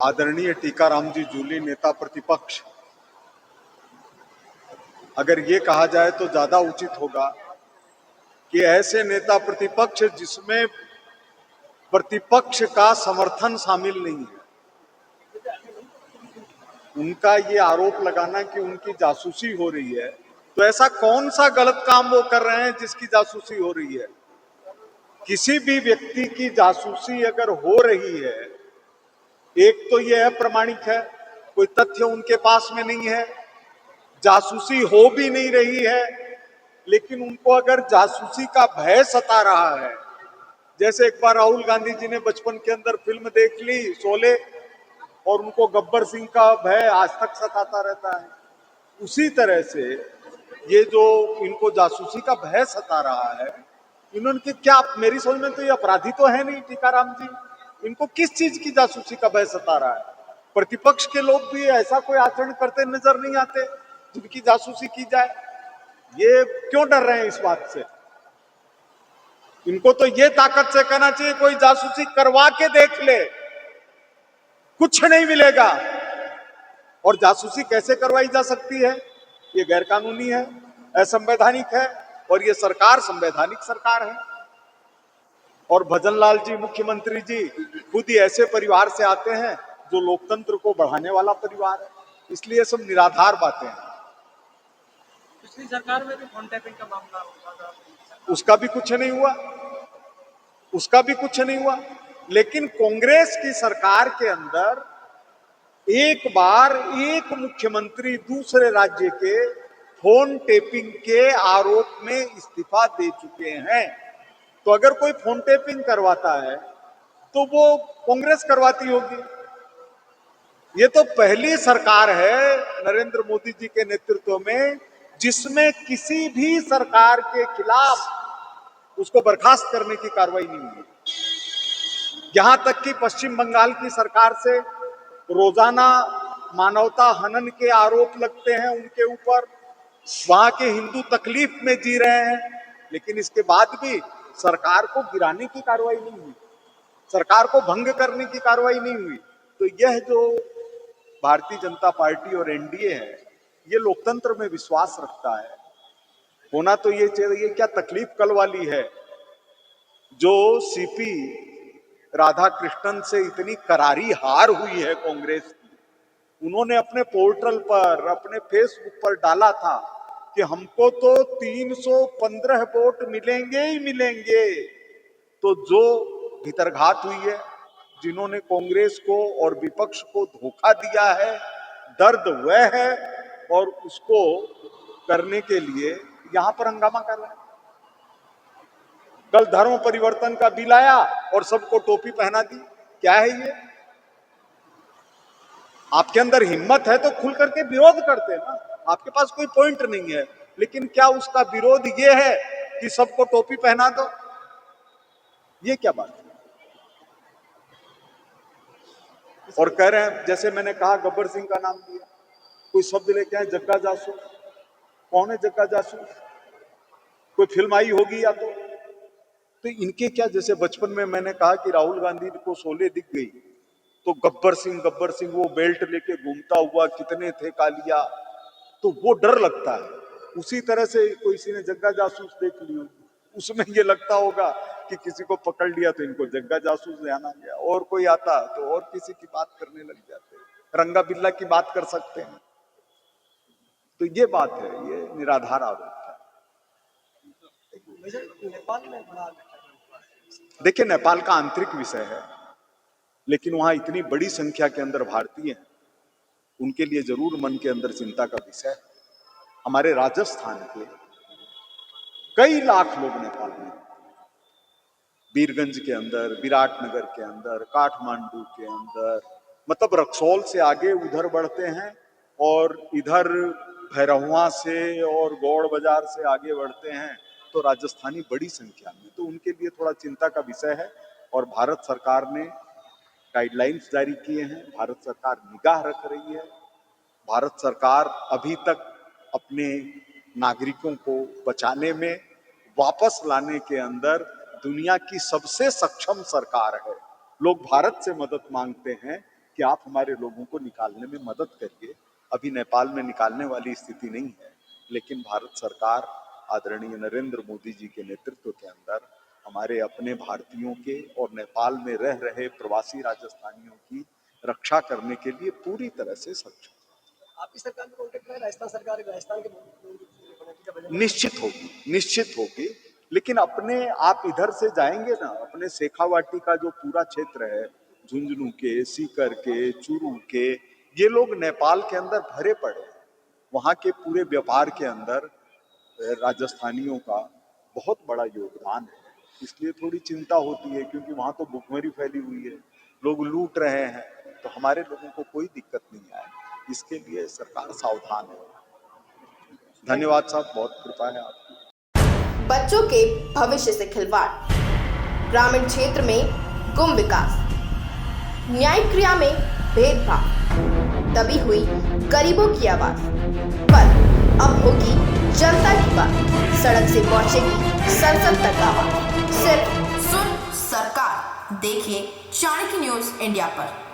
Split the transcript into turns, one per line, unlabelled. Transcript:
आदरणीय टीकाराम जी जूली, नेता प्रतिपक्ष, अगर ये कहा जाए तो ज्यादा उचित होगा कि ऐसे नेता प्रतिपक्ष जिसमें प्रतिपक्ष का समर्थन शामिल नहीं है, उनका ये आरोप लगाना कि उनकी जासूसी हो रही है, तो ऐसा कौन सा गलत काम वो कर रहे हैं जिसकी जासूसी हो रही है? किसी भी व्यक्ति की जासूसी अगर हो रही है, एक तो ये अप्रमाणिक है, कोई तथ्य उनके पास में नहीं है, जासूसी हो भी नहीं रही है, लेकिन उनको अगर जासूसी का भय सता रहा है, जैसे एक बार राहुल गांधी जी ने बचपन के अंदर फिल्म देख ली शोले और उनको गब्बर सिंह का भय आज तक सताता रहता है, उसी तरह से ये जो इनको जासूसी का भय सता रहा है, इन्होंने क्या, मेरी समझ में तो ये अपराधी तो है नहीं टीकाराम जी, इनको किस चीज की जासूसी का भय सता रहा है? प्रतिपक्ष के लोग भी ऐसा कोई आचरण करते नजर नहीं आते जिनकी जासूसी की जाए। ये क्यों डर रहे हैं इस बात से? इनको तो ये ताकत से कहना चाहिए कोई जासूसी करवा के देख ले, कुछ नहीं मिलेगा। और जासूसी कैसे करवाई जा सकती है? ये गैरकानूनी है, असंवैधानिक है, और ये सरकार संवैधानिक सरकार है। और भजनलाल जी, मुख्यमंत्री जी खुद ही ऐसे परिवार से आते हैं जो लोकतंत्र को बढ़ाने वाला परिवार है, इसलिए सब निराधार बातें हैं।
पिछली सरकार में भी फोन टैपिंग का मामला हुआ था,
उसका भी कुछ नहीं हुआ, उसका भी कुछ नहीं हुआ। लेकिन कांग्रेस की सरकार के अंदर एक बार एक मुख्यमंत्री दूसरे राज्य के फोन टेपिंग के आरोप में इस्तीफा दे चुके हैं। तो अगर कोई फोन टेपिंग करवाता है तो वो कांग्रेस करवाती होगी। ये तो पहली सरकार है नरेंद्र मोदी जी के नेतृत्व में जिसमें किसी भी सरकार के खिलाफ उसको बर्खास्त करने की कार्रवाई नहीं हुई। यहां तक कि पश्चिम बंगाल की सरकार से रोजाना मानवता हनन के आरोप लगते हैं उनके ऊपर, वहां के हिंदू तकलीफ में जी रहे हैं, लेकिन इसके बाद भी सरकार को गिराने की कार्रवाई नहीं हुई, सरकार को भंग करने की कार्रवाई नहीं हुई। तो यह जो भारतीय जनता पार्टी और एनडीए है, ये लोकतंत्र में विश्वास रखता है। होना तो ये चाहिए, क्या तकलीफ कल वाली है जो सीपी राधा कृष्णन से इतनी करारी हार हुई है कांग्रेस की। उन्होंने अपने पोर्टल पर, अपने फेसबुक पर डाला था कि हमको तो 315 वोट मिलेंगे ही मिलेंगे। तो जो भीतरघात हुई है, जिन्होंने कांग्रेस को और विपक्ष को धोखा दिया है, दर्द वह है, और उसको करने के लिए यहां पर हंगामा कर रहे हैं। कल धर्म परिवर्तन का बिल आया और सबको टोपी पहना दी। क्या है ये? आपके अंदर हिम्मत है तो खुल करके विरोध करते हैं ना, आपके पास कोई पॉइंट नहीं है, लेकिन क्या उसका विरोध ये है कि सबको टोपी पहना दो? ये क्या बात है? और कह रहे हैं, जैसे मैंने कहा गब्बर सिंह का नाम दिया, कोई शब्द लेके आए जग्गा जासूस। कौन है जग्गा जासूस? कोई फिल्म आई होगी या तो इनके क्या, जैसे बचपन में मैंने कहा कि राहुल गांधी को शोले दिख गई तो गब्बर सिंह वो बेल्ट लेके घूमता हुआ, कितने थे कालिया, तो वो डर लगता है। उसी तरह से कोई किसी ने जग्गा जासूस देख ली होगी, उसमें ये लगता होगा कि किसी को पकड़ लिया तो इनको जग्गा जासूस ध्यान आ गया, और कोई आता तो और किसी की बात करने लग जाते, रंगा बिल्ला की बात कर सकते हैं। तो ये बात है, ये निराधार आरोप है।
नेपाल में बड़ा
देखिए, नेपाल का आंतरिक विषय है, लेकिन वहां इतनी बड़ी संख्या के अंदर भारतीय हैं, उनके लिए जरूर मन के अंदर चिंता का विषय है। हमारे राजस्थान के कई लाख लोग नेपाल में, बीरगंज के अंदर, विराटनगर के अंदर, काठमांडू के अंदर, मतलब रक्सौल से आगे उधर बढ़ते हैं और इधर भैरहवा से और गौड़ बाजार से आगे बढ़ते हैं, तो राजस्थानी बड़ी संख्या में, तो उनके लिए थोड़ा चिंता का विषय है। और भारत सरकार ने गाइडलाइंस जारी किए हैं, भारत सरकार निगाह रख रही है। भारत सरकार अभी तक अपने नागरिकों को बचाने में, वापस लाने के अंदर दुनिया की सबसे सक्षम सरकार है। लोग भारत से मदद मांगते हैं कि आप हमारे लोगों को निकालने में मदद करिए। अभी नेपाल में निकालने वाली स्थिति नहीं है, लेकिन भारत सरकार आदरणीय नरेंद्र मोदी जी के नेतृत्व के अंदर हमारे अपने भारतीयों के और नेपाल में रह रहे प्रवासी राजस्थानियों की रक्षा करने के लिए पूरी तरह से सक्षम।
आपकी सरकार में कॉन्टेक्ट में राजस्थान सरकार, राजस्थान के
निश्चित होगी, लेकिन अपने आप इधर से जाएंगे ना, अपने शेखावाटी का जो पूरा क्षेत्र है, झुंझुनू के, सीकर के, चूरू के, ये लोग नेपाल के अंदर भरे पड़े हैं। वहाँ के पूरे व्यापार के अंदर राजस्थानियों का बहुत बड़ा योगदान है, इसलिए थोड़ी चिंता होती है, क्योंकि वहाँ तो भुखमरी फैली हुई है, लोग लूट रहे हैं, तो हमारे लोगों को कोई दिक्कत नहीं आए, इसके लिए सरकार सावधान है। धन्यवाद साहब, बहुत कृपा है आपकी।
बच्चों के भविष्य से खिलवाड़, ग्रामीण क्षेत्र में गुम विकास, न्यायिक क्रिया में भेदभाव, दबी हुई गरीबों की आवाज, पर अब होगी जनता की बात, सड़क से पहुंचेगी संसद तक आवाज। सिर्फ सुन सरकार, देखिए चाणक्य न्यूज इंडिया पर।